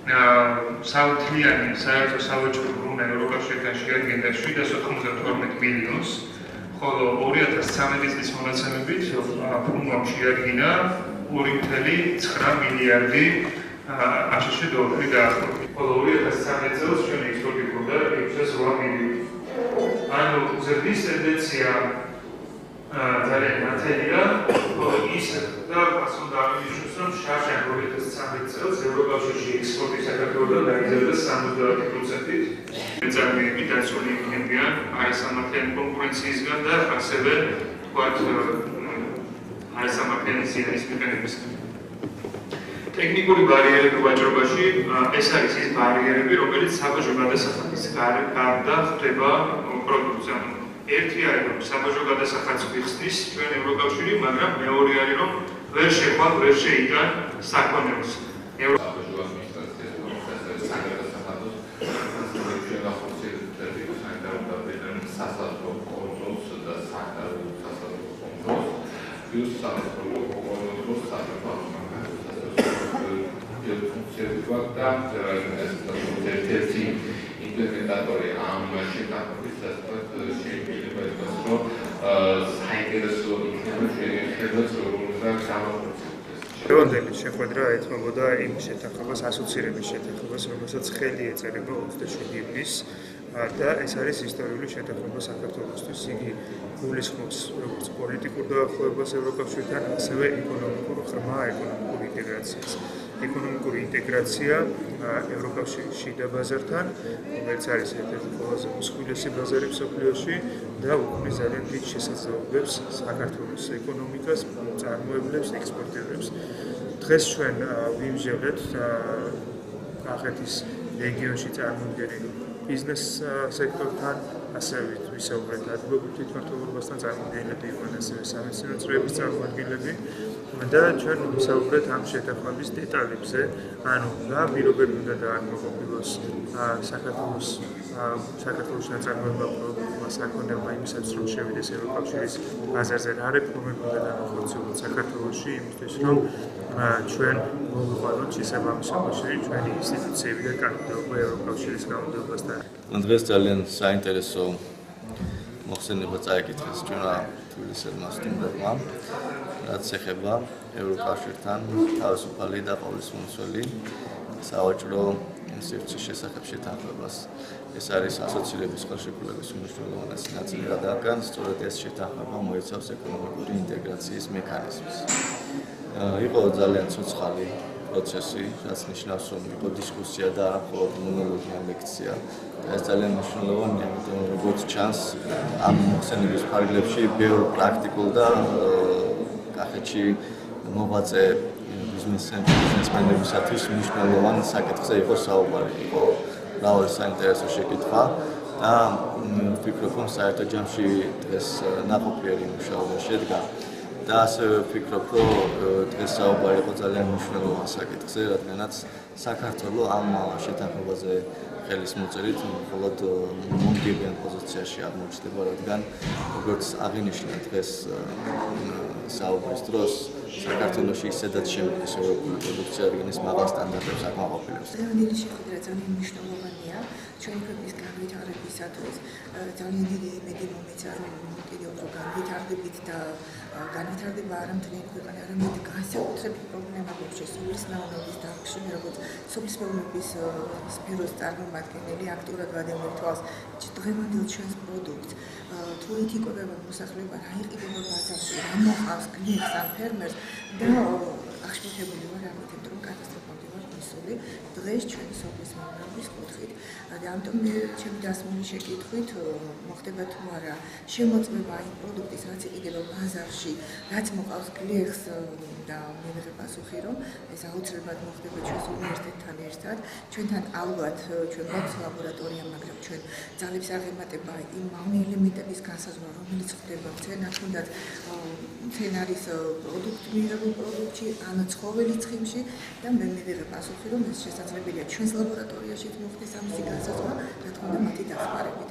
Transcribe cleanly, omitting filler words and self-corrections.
საერთიანი საერთო სავაჭრო ბრუნვა ევროკავშირთან შეადგენდა 792 მილიონს, ხოლო 2013 წლის მონაცემებით ბრუნვამ შეადგინა 2.9 მილიარდი აშშ დოლარი დაახლოებით. ხოლო 2013 წელს ჩვენი ექსპორტი ჰქონდა 608 მილიონი. ანუ ზრდის ტენდენცია ძალიან ნათელია, ხოლო ის და ასე უნდა აღინიშნოს, რომ შარშან 2013 წელს ევროკავშირში ექსპორტი საქართველოსთან დაიზარდა 70%-ით. წარმოებები დაცული იქნებიან არასამართლიანი კონკურენციისგან და ასევე ვთქვათ არასამართლიანი ზიანის მიყენებისგან. ტექნიკური ბარიერები ვაჭრობაში ეს არის ის ბარიერები, რომელიც საბაჟო გადასახადის გარდა ხდება პროდუქცია. ერთი არის რომ საბაჟო გადასახადს ვიხსნის ჩვენ ევროკავშირი, მაგრამ მეორე არის რომ ვერ შეხვდა, ვერ შეიტან საქონელს. საბაჟო ადმინისტრაციას გადასახადოს სასაზღვრო კონტროლს და საკანონმდებლო სასაზღვრო კონტროლს, plus სასაზღვრო კონტროლს საქართველოს ფუნქციონირება და ერთ-ერთი იმპლემენტატორი ამ შეთანხმების შეიძლება იყოს, რომ საინტერესო იქნება შეხედოთ როგორია გამოფხიზნების. დღევანდელი შეხვედრა ეთმობოდა იმ შეთანხმებას, ასოცირების შეთანხმებას, რომელსაც ხელი ეწერება 27 ივნისს და ეს არის ისტორიული შეთანხმება საქართველოსთვის. იგი გულისხმობს როგორც პოლიტიკურ დაახლოებას ევროკავშირთან, ასევე ეკონომიკურ ღრმა ეკონომიკურ ინტეგრაციას. ეკონომიკური ინტეგრაცია ევროკავშირის შიდა ბაზართან, რომელიც არის ერთ-ერთი ყველაზე უმსხვილესი ბაზარი მსოფლიოში და უქმნის ძალიან დიდ შესაძლებლობებს საქართველოს ეკონომიკას, წარმოებლებს, ექსპორტირებს. დღეს ჩვენ ვიმსჯელეთ კახეთის რეგიონში წარმოდგენილ ბიზნეს სექტორთან, ასევე ვისაუბრეთ ადგილობრივ თვითმმართველობასთან, წარმოდგენილები იყვნენ ასევე სამეცნიერო წრეების წარმომადგენლები და ჩვენ ვისაუბრეთ ამ შეთანხმების დეტალებზე, ანუ რა პირობები უნდა დააკმაყოფილოს საქართველოს ნაწარმოებმა პროდუქტმა საქონელმა იმისაც, რომ შევიდეს ევროკავშირის ბაზარზე, რა რეფორმები უნდა განახორციელოს საქართველოში იმისთვის, რომ ჩვენ მოვიყვანოთ შესაბამისობაში ჩვენი ინსტიტუციები და კანონმდებლობა ევროკავშირის კანონმდებლობასთან. დღეს ძალიან საინტერესო მოხსენება წაიკითხეს ჩვენმა თბილისელმა სტუმრებმა, რაც ეხება ევროკავშირთან თავისუფალი და ყოვლისმომცველი სავაჭრო ინსტიტუციის შესახებ შეთანხმებას. ეს არის ასოცირების ხელშეკრულების უმნიშვნელოვანესი ნაწილი, რადგან სწორედ ეს შეთანხმება მოიცავს ეკონომიკური ინტეგრაციის მექანიზმს. იყო ძალიან ცოცხალი პროცესი, რაც ნიშნავს, რომ იყო დისკუსია და არა მხოლოდ მონოლოგია, ლექცია. ეს ძალიან მნიშვნელოვანია, იმიტომ რომ როგორც ჩანს, ამ მოხსენების ფარგლებში ბევრ პრაქტიკულ და კახეთში მოღვაწე ბიზნესმენებისათვის მნიშვნელოვან საკითხზე იყო საუბარი. იყო მრავალი საინტერესო შეკითხვა და ვფიქრობ, რომ საერთო ჯამში დღეს ნაყოფიერი მუშაობა შედგა. და ასევე ვფიქრობ, რომ დღეს საუბარი იყო ძალიან მნიშვნელოვან საკითხზე, რადგანაც საქართველოს ამ შეთანხმებაზე ხელის მოწერით მხოლოდ მომგებიან პოზიციაში აღმოჩნდება, რადგან როგორც აღინიშნა დღეს საუბრის დროს, საქართველოში ისედაც შემდგის ევროპული პროდუქცია, რადგან ის მაღალ სტანდარტებს აკმაყოფილებს. დღევანდელი შეხვედრა ძალიან მნიშვნელოვანია ჩვენი ქვეყნის განვითარებისათვის. ძალიან დიდი იმედი მომეცა, რომ კიდევ უფრო განვითარდებით და განვითარდება არა მთლიანი ქვეყანა, არამედ განსაკუთრებით პრობლემა გვაქვს სოფლის მეურნეობის დარგში, როგორც სოფლის მეურნეობის სფეროს წარმომადგენელი აქტიურად ვადევნებთ თვალს დღევანდელ ჩვენს პროდუქტს. თუ ითიკვებება მოსახლეობა, რა იყიდება ბაზარში, რა მოყავს გლეხს ან ფერმერს და აღშფოთებული ვარ ამით, რომ კატასტროფამდე ვარ მისული დღეს ჩვენი სოფლის მეურნეობის კუთხით. ამიტომ ჩემი დასმული შეკითხვით მოხდება თუ არა შემოწმება იმ პროდუქტის, რაც იყიდება ბაზარში, რაც მოყავს გლეხს და მივიღე პასუხი, რომ ეს აუცილებლად მოხდება ჩვენს უნივერსიტეტთან ერთად. ჩვენთან ალბათ ჩვენ გვაქვს ლაბორატორია, მაგრამ ჩვენ ძალებს აღემატება იმ ელემენტების განსაზღვრა, რომელიც ხდება მცენარეს, თუნდაც მცენარის მიღებულ პროდუქტში, ან ცხოველის ცხიმში და მე მივიღე პასუხი, რომ ეს შესაძლებელია ჩვენს ლაბორატორიაში მოხდეს ამისი განსაზღვრა, რა თქმა უნდა მათი დახმარებით.